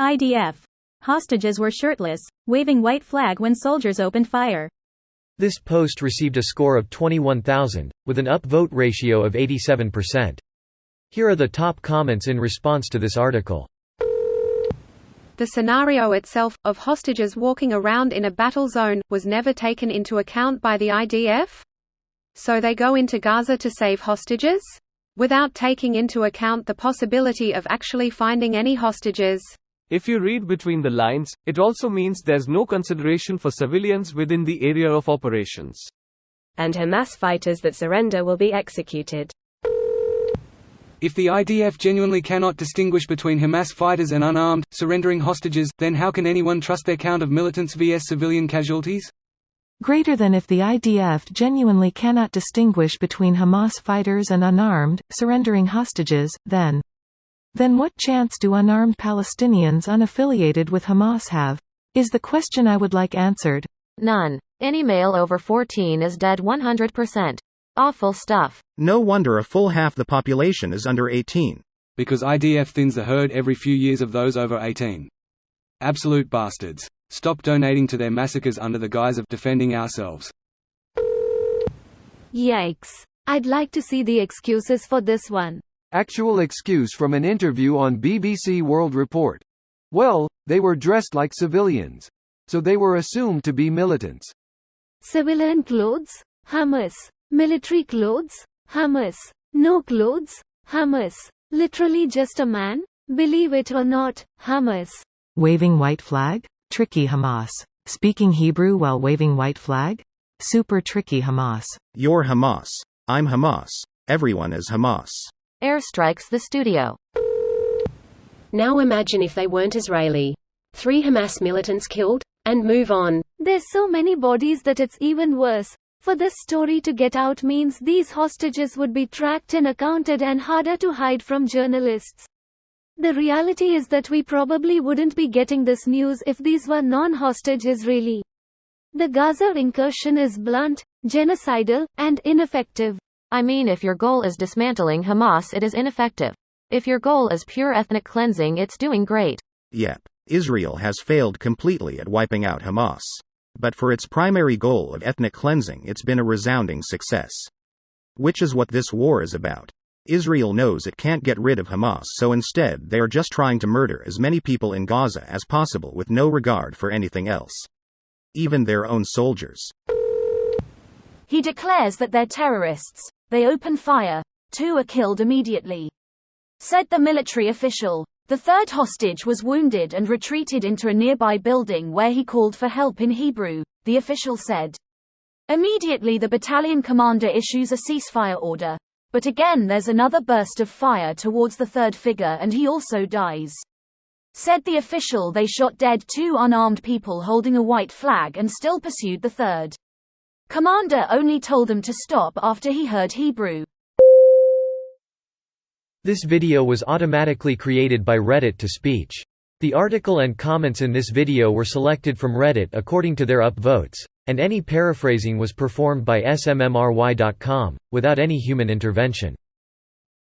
IDF. Hostages were shirtless, waving white flag when soldiers opened fire. This post received a score of 21,000, with an upvote ratio of 87%. Here are the top comments in response to this article. The scenario itself, of hostages walking around in a battle zone, was never taken into account by the IDF? So they go into Gaza to save hostages? Without taking into account the possibility of actually finding any hostages. If you read between the lines, it also means there's no consideration for civilians within the area of operations. And Hamas fighters that surrender will be executed. If the IDF genuinely cannot distinguish between Hamas fighters and unarmed, surrendering hostages, then how can anyone trust their count of militants vs civilian casualties? Greater than if the IDF genuinely cannot distinguish between Hamas fighters and unarmed, surrendering hostages, then what chance do unarmed Palestinians unaffiliated with Hamas have? Is the question I would like answered. None. Any male over 14 is dead 100%. Awful stuff. No wonder a full half the population is under 18. Because IDF thins the herd every few years of those over 18. Absolute bastards. Stop donating to their massacres under the guise of defending ourselves. Yikes. I'd like to see the excuses for this one. Actual excuse from an interview on BBC World Report. Well, they were dressed like civilians. So they were assumed to be militants. Civilian clothes? Hamas. Military clothes? Hamas. No clothes? Hamas. Literally just a man? Believe it or not, Hamas. Waving white flag? Tricky Hamas. Speaking Hebrew while waving white flag? Super tricky Hamas. You're Hamas. I'm Hamas. Everyone is Hamas. Airstrikes the studio. Now imagine if they weren't Israeli. 3 Hamas militants killed, and move on. There's so many bodies that it's even worse. For this story to get out means these hostages would be tracked and accounted and harder to hide from journalists. The reality is that we probably wouldn't be getting this news if these were non-hostage Israeli. The Gaza incursion is blunt, genocidal, and ineffective. I mean, if your goal is dismantling Hamas, it is ineffective. If your goal is pure ethnic cleansing, it's doing great. Yep. Israel has failed completely at wiping out Hamas. But for its primary goal of ethnic cleansing, it's been a resounding success. Which is what this war is about. Israel knows it can't get rid of Hamas, so instead they are just trying to murder as many people in Gaza as possible with no regard for anything else. Even their own soldiers. He declares that they're terrorists. They open fire. 2 are killed immediately. Said the military official. The 3rd hostage was wounded and retreated into a nearby building where he called for help in Hebrew, the official said. Immediately the battalion commander issues a ceasefire order. But again there's another burst of fire towards the 3rd figure and he also dies. Said the official they shot dead 2 unarmed people holding a white flag and still pursued the 3rd. Commander only told them to stop after he heard Hebrew. This video was automatically created by Reddit to speech. The article and comments in this video were selected from Reddit according to their upvotes, and any paraphrasing was performed by smmry.com, without any human intervention.